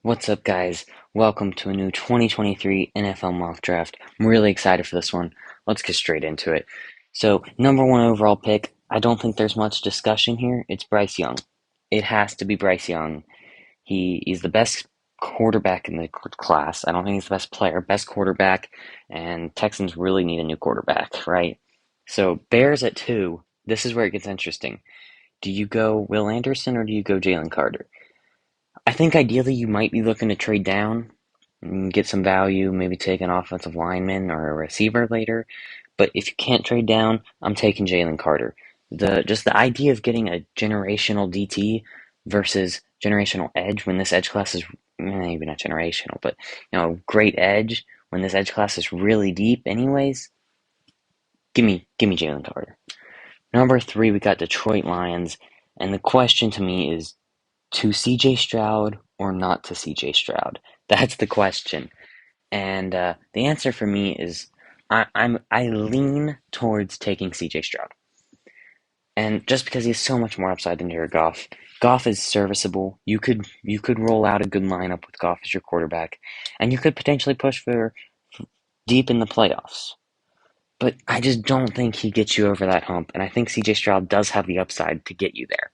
What's up, guys? Welcome to a new 2023 NFL mock draft. I'm really excited for this one. Let's get straight into it. So, number one overall pick, I don't think there's much discussion here. It's Bryce Young. It has to be Bryce Young. He's the best quarterback in the class. I don't think he's the best player, best quarterback, and Texans really need a new quarterback, right? So, Bears at 2, this is where it gets interesting. Do you go Will Anderson or do you go Jalen Carter? I think ideally you might be looking to trade down and get some value, maybe take an offensive lineman or a receiver later. But if you can't trade down, I'm taking Jalen Carter. The idea of getting a generational DT versus generational edge when this edge class is maybe not generational, but great edge when this edge class is really deep anyways. Give me Jalen Carter. Number 3, we got Detroit Lions, and the question to me is to CJ Stroud or not to CJ Stroud? That's the question. And the answer for me is I lean towards taking CJ Stroud. And just because he has so much more upside than Jared Goff. Goff is serviceable. You could roll out a good lineup with Goff as your quarterback, and you could potentially push for deep in the playoffs. But I just don't think he gets you over that hump, and I think CJ Stroud does have the upside to get you there.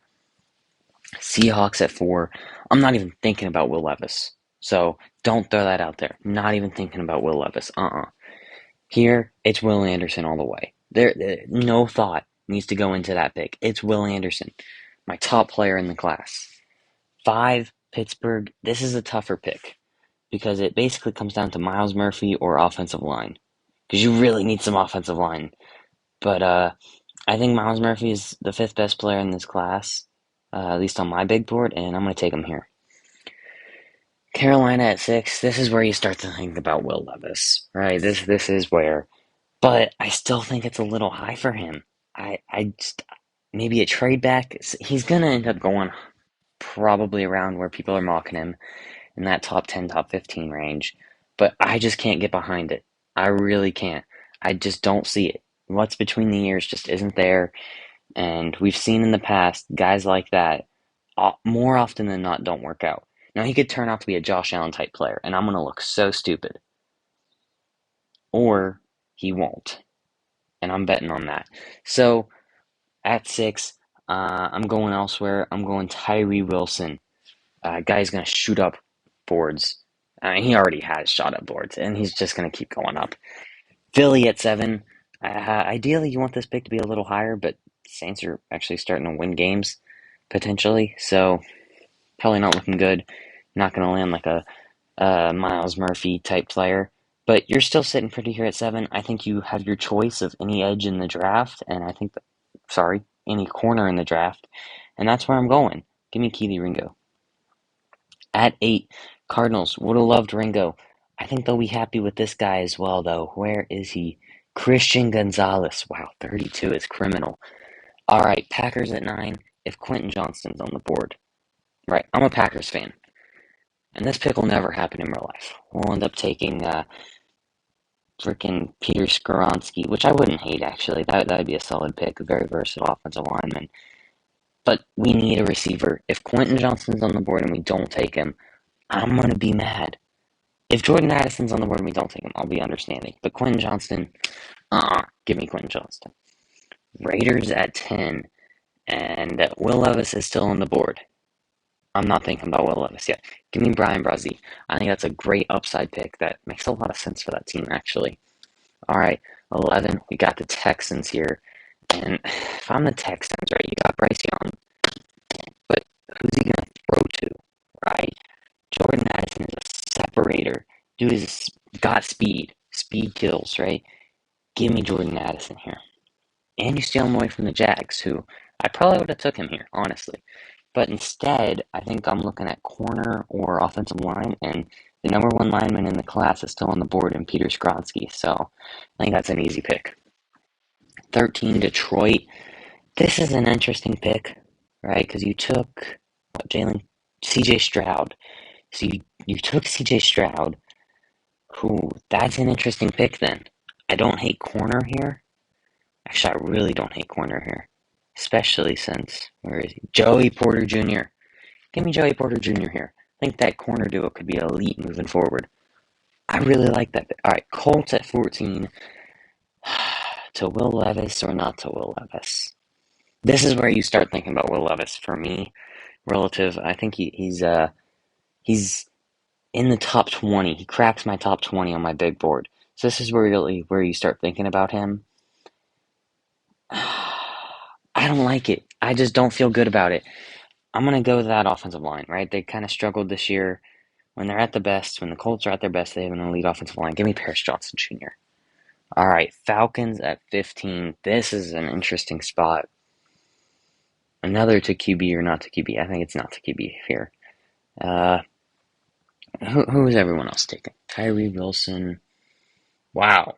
Seahawks at 4. I'm not even thinking about Will Levis. So don't throw that out there. Not even thinking about Will Levis. Here, it's Will Anderson all the way. No thought needs to go into that pick. It's Will Anderson, my top player in the class. 5, Pittsburgh. This is a tougher pick because it basically comes down to Myles Murphy or offensive line. Because you really need some offensive line. But I think Myles Murphy is the 5th best player in this class. At least on my big board, and I'm going to take him here. Carolina at 6, this is where you start to think about Will Levis, right? This is where, but I still think it's a little high for him. I just, maybe a trade back, he's going to end up going probably around where people are mocking him in that top 10, top 15 range, but I just can't get behind it. I really can't. I just don't see it. What's between the ears just isn't there. And we've seen in the past guys like that more often than not don't work out. Now he could turn out to be a Josh Allen type player, and I'm going to look so stupid. Or he won't. And I'm betting on that. So at 6, I'm going elsewhere. I'm going Tyree Wilson. Guy's going to shoot up boards. I mean, he already has shot up boards, and he's just going to keep going up. Philly at 7. Ideally, you want this pick to be a little higher, but Saints are actually starting to win games, potentially, so probably not looking good. Not going to land like a Myles Murphy type player, but you're still sitting pretty here at 7. I think you have your choice of any edge in the draft, and any corner in the draft, and that's where I'm going. Give me Keely Ringo. At 8, Cardinals. Would have loved Ringo. I think they'll be happy with this guy as well, though. Where is he? Christian Gonzalez. Wow, 32 is criminal. All right, Packers at 9. If Quentin Johnston's on the board. Right, I'm a Packers fan. And this pick will never happen in real life. We'll end up taking freaking Peter Skoronski, which I wouldn't hate, actually. That'd be a solid pick. A very versatile offensive lineman. But we need a receiver. If Quentin Johnston's on the board and we don't take him, I'm going to be mad. If Jordan Addison's on the board and we don't take him, I'll be understanding. But Quentin Johnston, give me Quentin Johnston. Raiders at 10, and Will Levis is still on the board. I'm not thinking about Will Levis yet. Give me Brian Brazee. I think that's a great upside pick that makes a lot of sense for that team, actually. All right, 11, we got the Texans here. And if I'm the Texans, right, you got Bryce Young, but who's he going to throw to, right? Jordan Addison is a separator. Dude has got speed. Speed kills, right? Give me Jordan Addison here. And you steal him away from the Jags, who I probably would have took him here, honestly. But instead, I think I'm looking at corner or offensive line, and the number 1 lineman in the class is still on the board in Peter Skoronski, so I think that's an easy pick. 13, Detroit. This is an interesting pick, right? Because you took CJ Stroud. So you took CJ Stroud. That's an interesting pick then. I don't hate corner here. Actually, I really don't hate corner here. Especially since, where is he? Joey Porter Jr. Give me Joey Porter Jr. here. think that corner duo could be elite moving forward. I really like that. All right, Colts at 14. To Will Levis or not to Will Levis? This is where you start thinking about Will Levis for me. Relative, I think he's in the top 20. He cracks my top 20 on my big board. So this is really where you start thinking about him. I don't like it. I just don't feel good about it. I'm going to go with that offensive line, right? They kind of struggled this year. When they're at the best, when the Colts are at their best, they have an elite offensive line. Give me Paris Johnson Jr. All right, Falcons at 15. This is an interesting spot. Another to QB or not to QB? I think it's not to QB here. Who is everyone else taking? Tyree Wilson. Wow.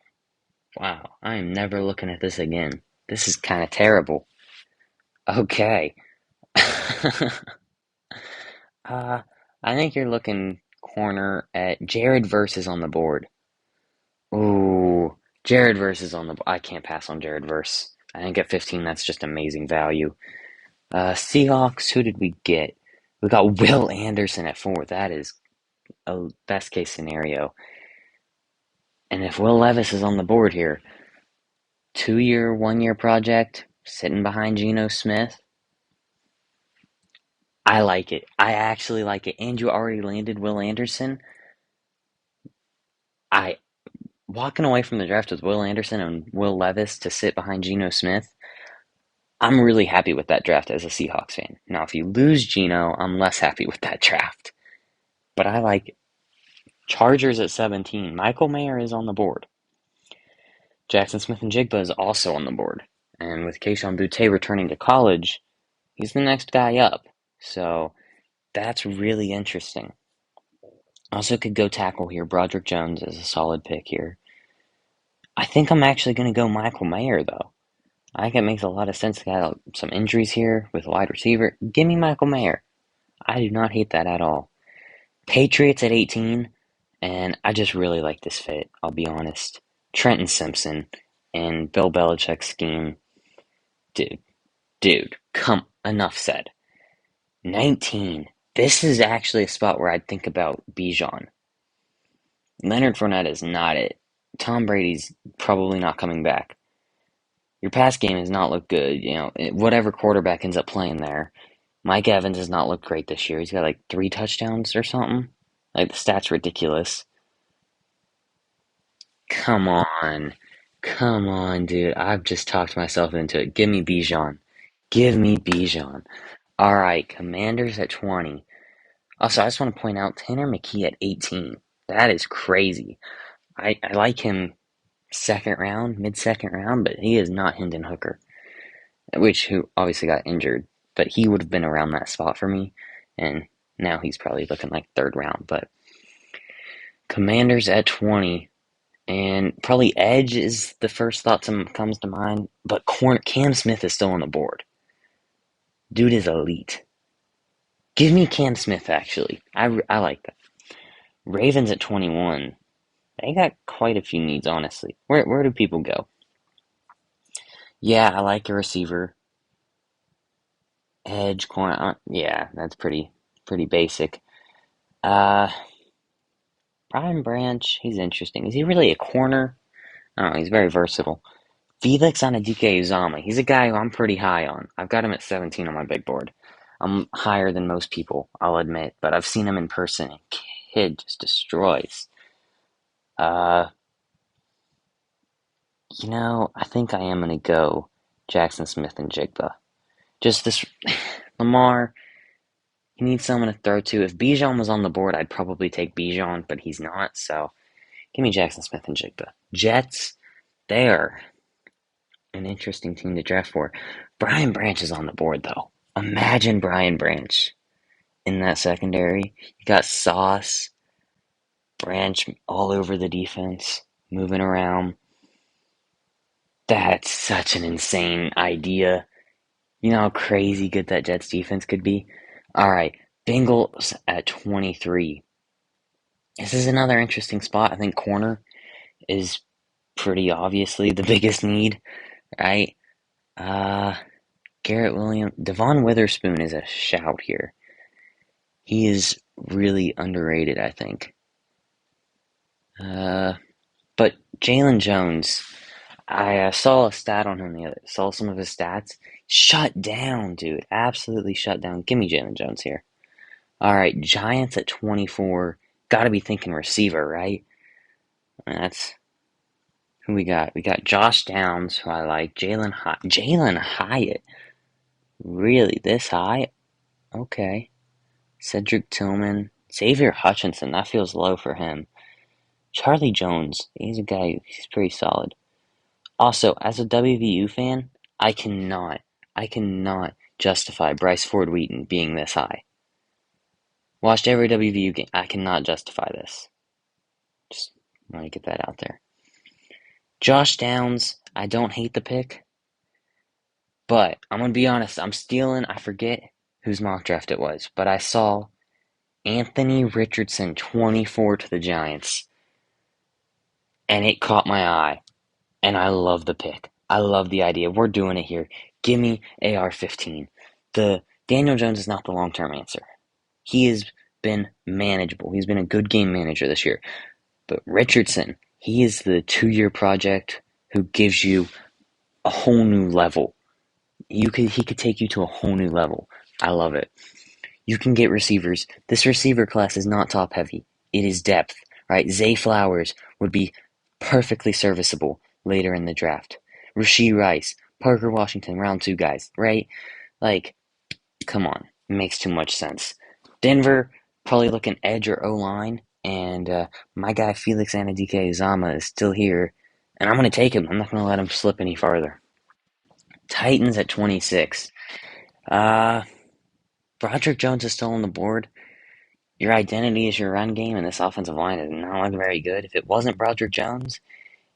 Wow. I am never looking at this again. This is kind of terrible. Okay. I think you're looking corner at Jared Verse on the board. Ooh, Jared Verse is on the board. I can't pass on Jared Verse. I think at 15, that's just amazing value. Seahawks, who did we get? We got Will Anderson at 4. That is a best case scenario. And if Will Levis is on the board here, 2-year, 1-year project, sitting behind Geno Smith, I like it. I actually like it. And you already landed Will Anderson. I walking away from the draft with Will Anderson and Will Levis to sit behind Geno Smith. I'm really happy with that draft as a Seahawks fan. Now, if you lose Geno, I'm less happy with that draft. But I like it. Chargers at 17. Michael Mayer is on the board. Jackson Smith-Njigba is also on the board. And with Kayshon Boutte returning to college, he's the next guy up. So that's really interesting. Also could go tackle here. Broderick Jones is a solid pick here. I think I'm actually going to go Michael Mayer, though. I think it makes a lot of sense to have some injuries here with wide receiver. Give me Michael Mayer. I do not hate that at all. Patriots at 18, and I just really like this fit, I'll be honest. Trenton Simpson and Bill Belichick's scheme. Dude, enough said. 19. This is actually a spot where I'd think about Bijan. Leonard Fournette is not it. Tom Brady's probably not coming back. Your pass game has not looked good. Whatever quarterback ends up playing there. Mike Evans has not looked great this year. He's got like 3 touchdowns or something. Like, the stat's ridiculous. Come on. Come on, dude. I've just talked myself into it. Give me Bijan. Give me Bijan. All right, Commanders at 20. Also, I just want to point out Tanner McKee at 18. That is crazy. I like him second round, mid-second round, but he is not Hendon Hooker, who obviously got injured, but he would have been around that spot for me, and now he's probably looking like third round. But Commanders at 20, and probably edge is the first thought that comes to mind, but Cam Smith is still on the board. Dude is elite. Give me Cam Smith, actually. I like that. Ravens at 21. They got quite a few needs, honestly. Where do people go? Yeah, I like a receiver. Edge, corner. Yeah, that's pretty basic. Brian Branch, he's interesting. Is he really a corner? I don't know, he's very versatile. Felix Anudike-Uzomah, he's a guy who I'm pretty high on. I've got him at 17 on my big board. I'm higher than most people, I'll admit, but I've seen him in person, and kid just destroys. I think I am going to go Jackson Smith-Njigba. Just this, Lamar, he needs someone to throw to. If Bijan was on the board, I'd probably take Bijan, but he's not, so give me Jackson Smith-Njigba. Jets, they are an interesting team to draft for. Brian Branch is on the board, though. Imagine Brian Branch in that secondary. You got Sauce, Branch all over the defense, moving around. That's such an insane idea. You know how crazy good that Jets defense could be? All right, Bengals at 23. This is another interesting spot. I think corner is pretty obviously the biggest need, right? Garrett Williams, Devon Witherspoon is a shout here. He is really underrated, I think. Uh, but Jalen Jones, I saw a stat on him saw some of his stats. Shut down, dude. Absolutely shut down. Give me Jalen Jones here. All right, Giants at 24. Got to be thinking receiver, right? That's who we got. We got Josh Downs, who I like. Jalen Hyatt. Really, this high? Okay. Cedric Tillman. Xavier Hutchinson. That feels low for him. Charlie Jones. He's a guy. He's pretty solid. Also, as a WVU fan, I cannot justify Bryce Ford Wheaton being this high. Watched every WVU game. I cannot justify this. Just want to get that out there. Josh Downs, I don't hate the pick, but I'm going to be honest. I forget whose mock draft it was, but I saw Anthony Richardson 24 to the Giants, and it caught my eye, and I love the pick. I love the idea. We're doing it here. Give me AR-15. The Daniel Jones is not the long-term answer. He has been manageable. He's been a good game manager this year. But Richardson, he is the 2-year project who gives you a whole new level. He could take you to a whole new level. I love it. You can get receivers. This receiver class is not top heavy. It is depth, right? Zay Flowers would be perfectly serviceable later in the draft. Rashee Rice, Parker Washington, round 2 guys, right? Like, come on. It makes too much sense. Denver, probably looking edge or O-line, and my guy Felix Anudike-Uzomah is still here, and I'm going to take him. I'm not going to let him slip any farther. Titans at 26. Broderick Jones is still on the board. Your identity is your run game, and this offensive line is not looking very good. If it wasn't Broderick Jones,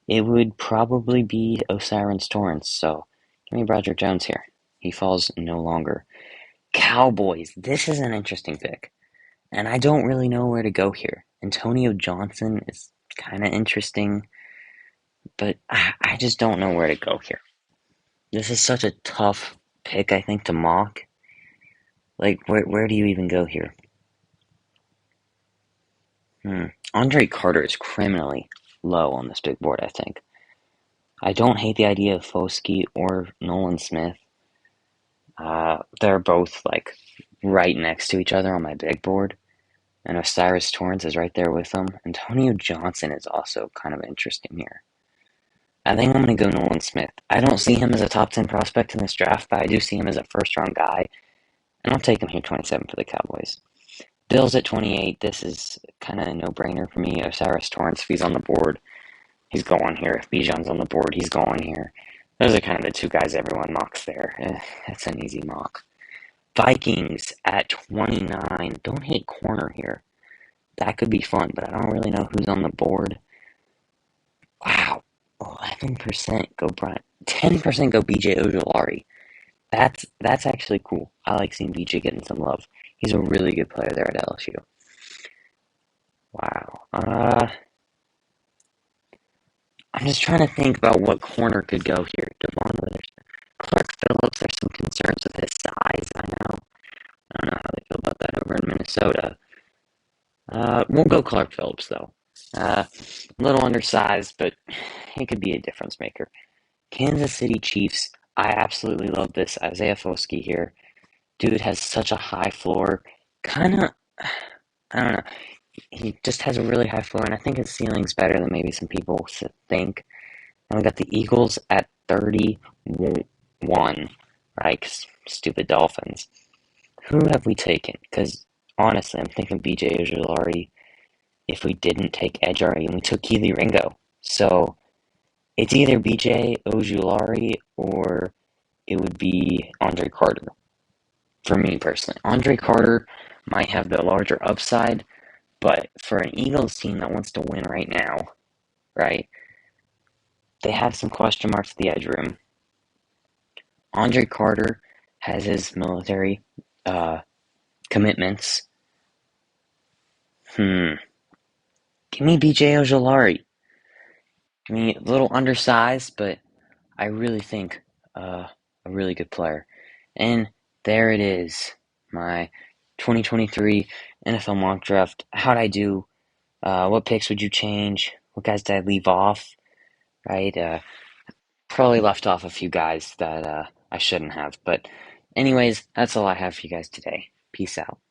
it would probably be O'Cyrus Torrence. So give me Broderick Jones here. He falls no longer. Cowboys. This is an interesting pick, and I don't really know where to go here. Antonio Johnson is kind of interesting, but I just don't know where to go here. This is such a tough pick, I think, to mock. Like, where do you even go here? Andre Carter is criminally low on this big board, I think. I don't hate the idea of Foskey or Nolan Smith. They're both, like, right next to each other on my big board. And O'Cyrus Torrence is right there with them. Antonio Johnson is also kind of interesting here. I think I'm going to go Nolan Smith. I don't see him as a top 10 prospect in this draft, but I do see him as a first-round guy. And I'll take him here 27 for the Cowboys. Bills at 28. This is kind of a no-brainer for me. O'Cyrus Torrence, if he's on the board, he's going here. If Bijan's on the board, he's going here. Those are kind of the 2 guys everyone mocks there. That's an easy mock. Vikings at 29. Don't hate corner here. That could be fun, but I don't really know who's on the board. Wow. 11% go Bryant. 10% go BJ Ojolari. That's actually cool. I like seeing BJ getting some love. He's a really good player there at LSU. Wow. I'm just trying to think about what corner could go here. Devon Witherspoon. Clark Phillips, there's some concerns with his size, I know. I don't know how they feel about that over in Minnesota. We'll go Clark Phillips, though. A little undersized, but he could be a difference maker. Kansas City Chiefs. I absolutely love this Isaiah Foskey here. Dude has such a high floor. Kind of, I don't know. He just has a really high floor, and I think his ceiling's better than maybe some people think. And we got the Eagles at 31, right? 'Cause stupid Dolphins. Who have we taken? Because honestly, I'm thinking BJ Ojulari if we didn't take Ejari and we took Keely Ringo. So it's either BJ Ojulari or it would be Andre Carter. For me personally, Andre Carter might have the larger upside, but for an Eagles team that wants to win right now, right? They have some question marks at the edge room. Andre Carter has his military commitments. Give me BJ Ojolari. I mean, a little undersized, but I really think a really good player. And there it is, my 2023 NFL mock draft. How'd I do? What picks would you change? What guys did I leave off? Right? Probably left off a few guys that I shouldn't have. But anyways, that's all I have for you guys today. Peace out.